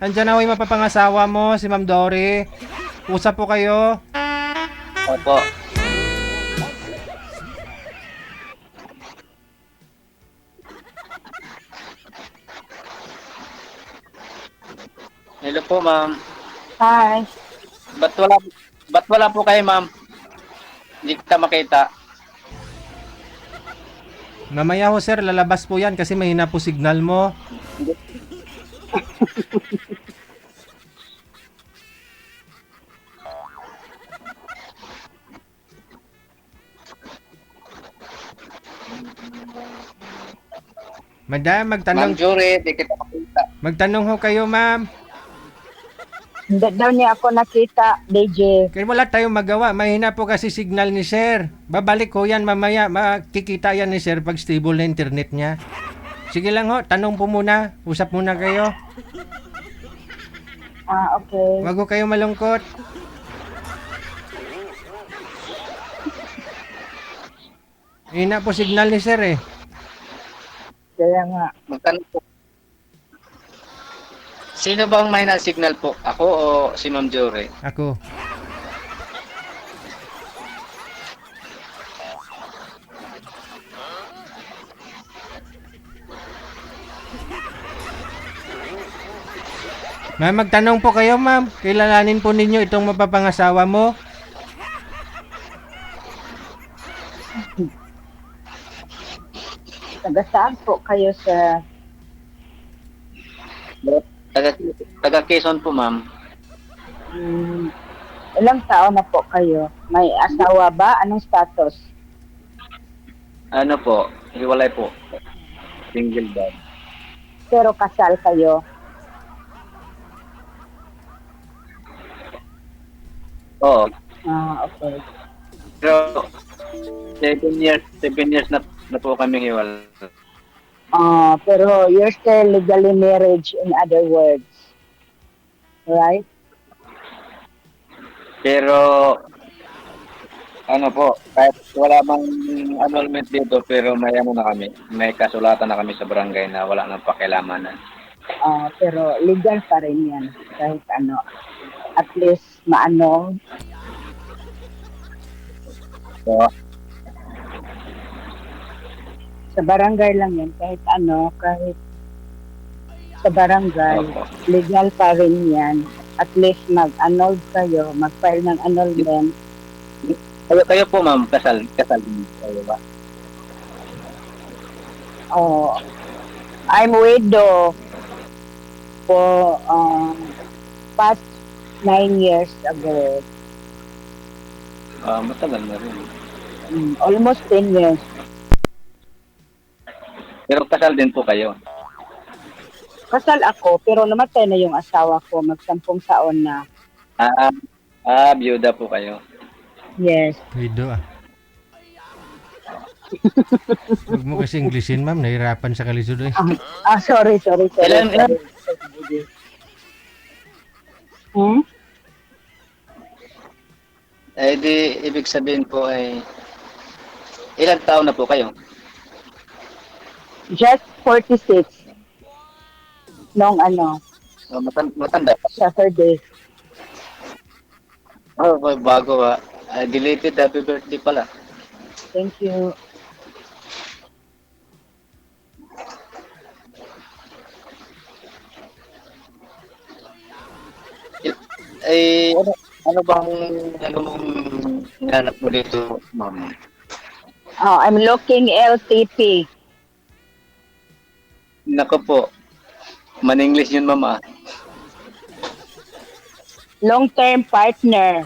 Andiyan na ho yung mapapangasawa mo, si Ma'am Dory. Usap po kayo. Opo. Hello po, ma'am. Hi. Ba't wala, ba't wala po kayo, ma'am? Hindi kita makita. Mamaya ho sir, lalabas po yan kasi mahina po signal mo. Madam, Ma'am magtanong, Jury, hindi kita makita. magtanong ho kayo ma'am. Hindi daw niya ako nakita, DJ. Kaya wala tayong magawa, mahina po kasi signal ni sir. Babalik ko yan mamaya, makikita yan ni sir pag stable na internet niya. Sige lang ho, tanong po muna, usap muna kayo. Okay. Wag ho kayo malungkot. Hina po signal ni sir eh. Kaya nga. Magtanong po. Sino bang may na-signal po? Ako o si Ma'am Jury? Ako. Ma'am, magtanong po kayo ma'am. Kilalanin po ninyo itong mapapangasawa mo. Taga saan po kayo sa... Taga, taga Quezon po, ma'am. Hmm, ilang taon na po kayo? May asawa ba? Anong status? Ano po? Hiwalay po. Single dad. Pero kasal kayo? Oo. Okay. Pero 7 years na po kami hiwalay. Pero you're still legally married, in other words. Right? Pero ano po, kahit wala mang annulment dito, pero may ano na kami, may kasulatan na kami sa barangay na wala nang pakialamanan. Pero legal pa rin yan. Kahit ano. At least maano. So, Sa barangay lang yan. Kahit ano. Kahit sa barangay. opo. Legal pa rin yan. At least mag-annulled kayo. Mag-file ng annulment. Kayo po ma'am, kasal din kayo ba? I'm widow for past 9 years ago. Matagal na rin. Almost 10 years. Pero kasal din po kayo. Kasal ako, pero namatay na yung asawa ko. Mag-10 taon na. Byuda po kayo. Yes. Wido ah. Huwag mo kasi Englishin ma'am, nahirapan sa kalisod eh. Sorry. Ilan? Hmm? Di ibig sabihin po ay ilang taon na po kayo? Just 46. Nung Matanda pa. Saturday. Bago ha. Deleted happy birthday pala. Thank you. Ano mong hinanap mo dito, ma'am? I'm looking LTP. Nako po. Man-English yun, ma'am. Long-term partner.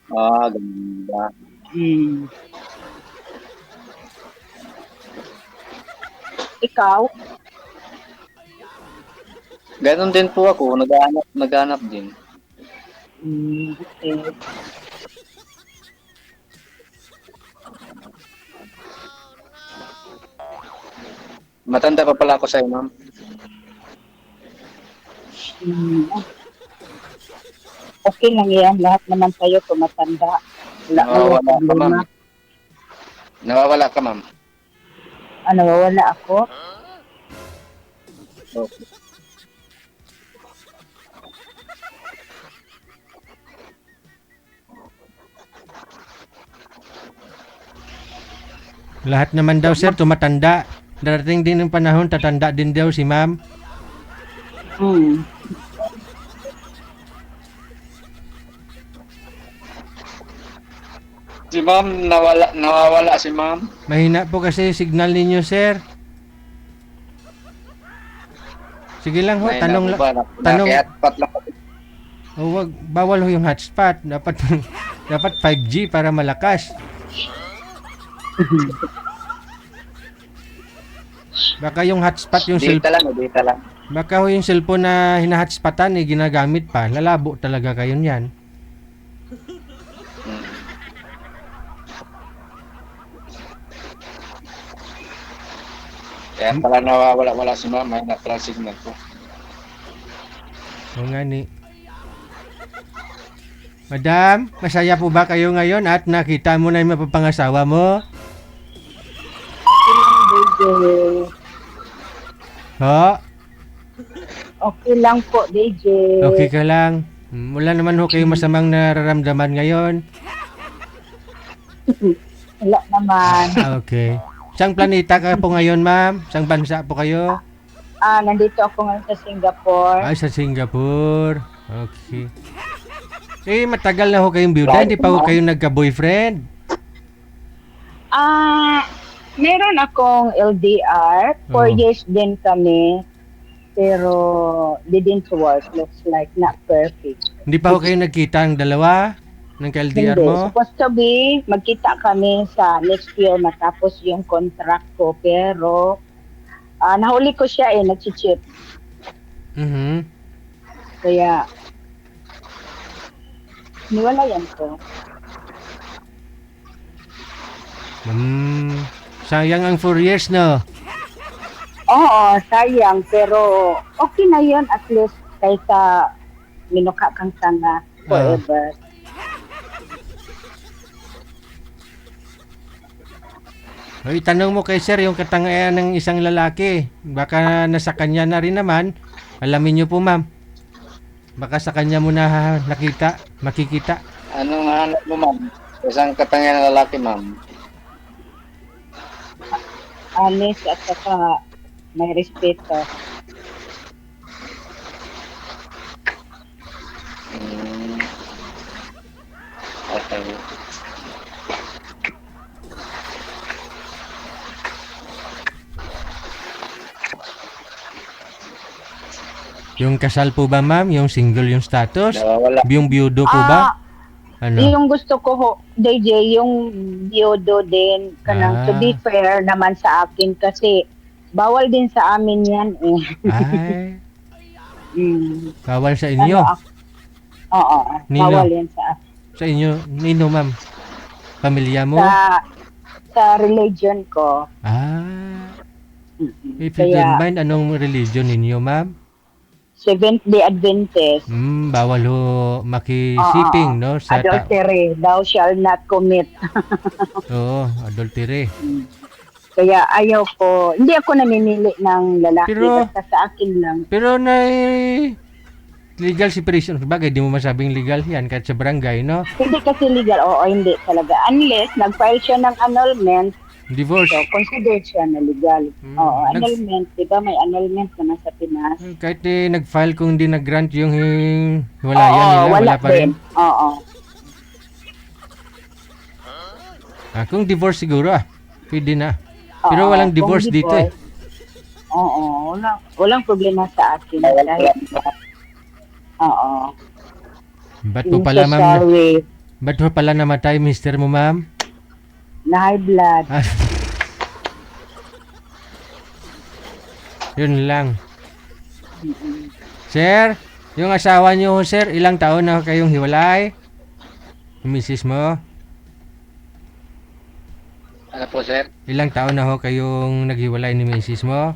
Ganda. Ikaw? Ganon din po ako. Naghahanap din. Okay. Matanda pa pala ako sa'yo, ma'am. Okay lang yan. Lahat naman tayo tumatanda. Wala Nawawala kayong ka, ma'am. problema. Nawawala ka, ma'am. Nawawala ako? Okay. Lahat naman daw, sir, tumatanda. Darating din ng panahon, tatanda din daw si ma'am. Hmm. Si ma'am, nawawala si ma'am. Mahina po kasi signal ninyo, sir. Sige lang ho, tanong lang. Tanong. Nakihatpat lang. Oh, wag, bawal ho yung hotspot. Dapat dapat 5G para malakas. Baka yung hotspot yung Data lang, data lang. baka ho yung cellphone na hina-hotspotan ginagamit pa. Lalabo talaga kayo niyan. Kaya pala nawawala si ma'am, may na signal ko. O nga ni. Madam, masaya po ba kayo ngayon at nakita mo na yung mapapangasawa mo? DJ. Ho? Okay lang po, DJ. Okay ka lang? Wala naman ho kayong masamang nararamdaman ngayon? Wala naman. Okay. Saan planeta ka po ngayon, ma'am? Saan bansa po kayo? Nandito ako ngayon sa Singapore. Ay, sa Singapore. Okay. Eh, matagal na ho kayong byuda. Hindi pa ho kayong nagka-boyfriend. Meron akong LDR. 4 Oh. years din kami. Pero didn't work. Looks like not perfect. Hindi pa ho kayo nagkita ang dalawa ng ka-LDR Hindi. mo? Supposed to be, magkita kami sa next year matapos yung contract ko. Pero, nahuli ko siya nag-cheat. Mhm. Kaya, niwalayan ko. Sayang ang 4 years, no? Oo, sayang. Pero, okay na yun. At least, kaysa minukha kang tanga forever. O, itanong mo kay sir yung katangayan ng isang lalaki. Baka nasa kanya na rin naman. Alamin niyo po, ma'am. Baka sa kanya mo na makikita. Anong hanap mo, ma'am? Isang katangian ng lalaki, ma'am. Honest at saka may respeto. Okay. Yung kasal po ba, ma'am? Yung single yung status? Nawawala. Yung biyudo po ba? Ano? Yung gusto ko ho, DJ, yung biodo din. To be fair naman sa akin kasi bawal din sa amin yan Ay, Mm. bawal sa inyo. Oo, Nino? bawal yan sa akin. Sa inyo, nino, ma'am? Pamilya mo? Sa religion ko. If you don't mind, anong religion ninyo, ma'am? Seventh-day Adventist. Bawal ho makisiping, no? Sa Adultery, thou shall not commit. Oo, adultery. Kaya ayaw ko, hindi ako namimili ng lalaki, basta sa akin lang. Pero na legal separation, bagay, di mo masabing legal yan kahit sa barangay, no? Hindi kasi legal, hindi talaga. Unless nag-file siya ng annulment, Divorce. so consider siya na legal. Annulment, di ba may annulment naman sa Pinas? Kahit nag-file kung hindi nag-grant yung hiwalayan nila, wala pa rin. Oo. Kung divorce siguro, pwede na. Pero walang divorce dito eh. Oo, walang problema sa akin. Oo. Ba't po pala, ma'am? Ba't po pala namatay, mister mo, ma'am? Na high blood. Yun lang. Sir, yung asawa niyo, sir, ilang taon na kayong hiwalay? Yung misis mo? Ano po, sir? Ilang taon na ho kayong naghiwalay ni misis mo?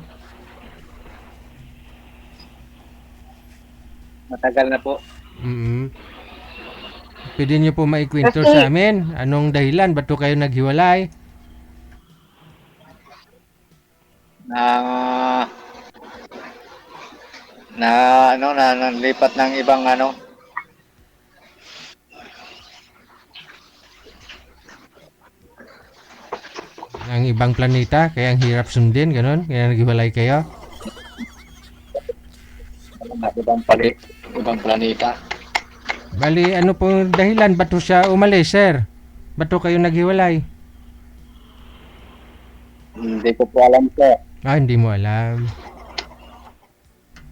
Matagal na po. Pwede niyo po maikwento sa amin anong dahilan ba't po kayo naghiwalay? Nalipat ng ibang ang ibang planeta, kaya ang hirap sundin, ganun, kaya naghiwalay kayo. Ibang planeta. Bali, ano po dahilan, ba't po siya umalis, sir? Ba't po kayo naghiwalay? Hindi ko po alam, sir. Hindi mo alam.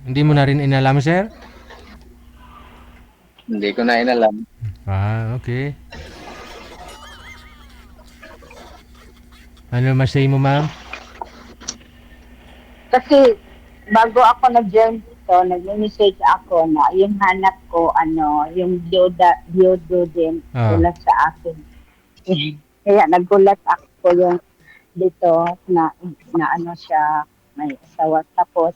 Hindi mo na rin inalam, sir? Hindi ko na inalam. Okay. Ano masay mo, ma'am? Kasi bago ako nag-join dito, nag-message ako na yung hanap ko, yung diodo din, ulat sa akin. Kaya nagulat ako yung dito na siya, may asawa. Tapos,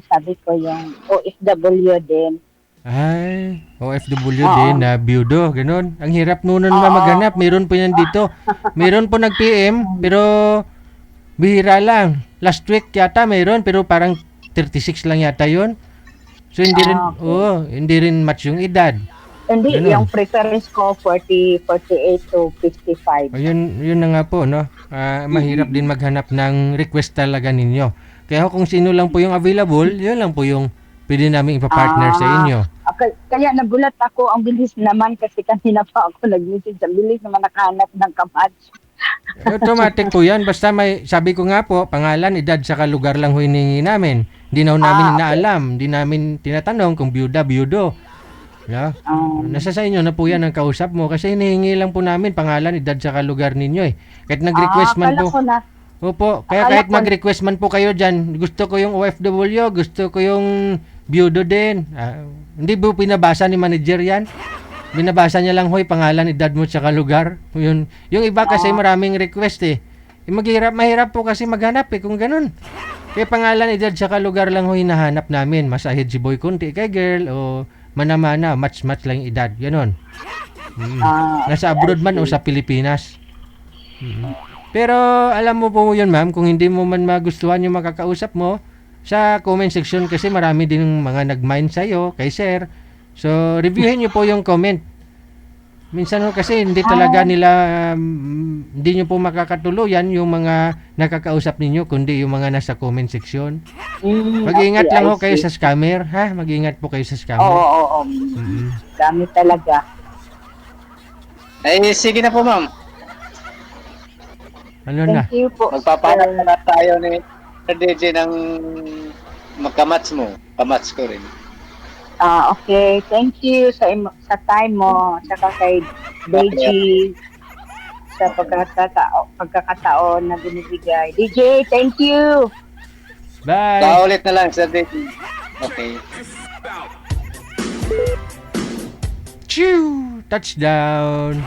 sabi ko yung OFW din. Ay, OFW din na biyudo, ganun. Ang hirap nun maghanap. Meron po yan dito. Meron po nag-PM, pero bihira lang. Last week yata meron, pero parang 36 lang yata yun. So hindi rin, hindi rin match yung edad. Hindi, Ganun. yung preference ko 48 to 55. Yun na nga po, no? Mahirap din maghanap ng request talaga ninyo. Kaya kung sino lang po yung available, yun lang po yung pwede namin ipapartner sa inyo. Kaya nagulat ako, ang bilis naman kasi kanina pa ako nag-message, ang bilis naman nakahanap ng kamatch. Automatic po yan. Basta may, sabi ko nga po, pangalan, edad, saka lugar lang ho hiningi namin. Hindi na ho namin inaalam. Hindi namin tinatanong kung biyudo. Yeah. Nasa sa inyo na po yan ang kausap mo kasi hinihingi lang po namin pangalan, edad, saka lugar ninyo eh. Kahit nag-request man po. Opo, kaya kahit mag-request man po kayo dyan, gusto ko yung OFW, gusto ko yung biyudo din. Hindi po pinabasa ni manager yan. Binabasa niya lang, hoy, pangalan, edad mo, tsaka lugar. Yung iba kasi maraming request eh. Mahirap po kasi maghanap eh, kung ganun. Kaya pangalan, edad, tsaka lugar lang ho hinahanap namin. Mas ahead si boy kunti kay girl o mana-mana, match lang yung edad. Ganon. Nasa abroad man o sa Pilipinas. Pero alam mo po yun, ma'am, kung hindi mo man magustuhan yung makakausap mo, sa comment section kasi marami din mga nag-mind sa'yo, kay sir. So, reviewin nyo po yung comment. Minsan ho kasi hindi talaga nila, hindi nyo po makakatuluyan yung mga nakakausap ninyo, kundi yung mga nasa comment section. Mag-ingat lang ho kayo sa scammer, ha? Mag-ingat po kayo sa scammer. Oo. Dami talaga. Ay, sige na po, ma'am. Ano na? Thank you po. Magpapalag na tayo ni DJ ng magkamats mo. Kamats ko rin. Okay. Thank you sa time mo, saka kay Deji sa pagkakataon na binibigay. DJ, thank you. Bye! Paulit na lang, Sir DJ. Okay. Chew! Touchdown!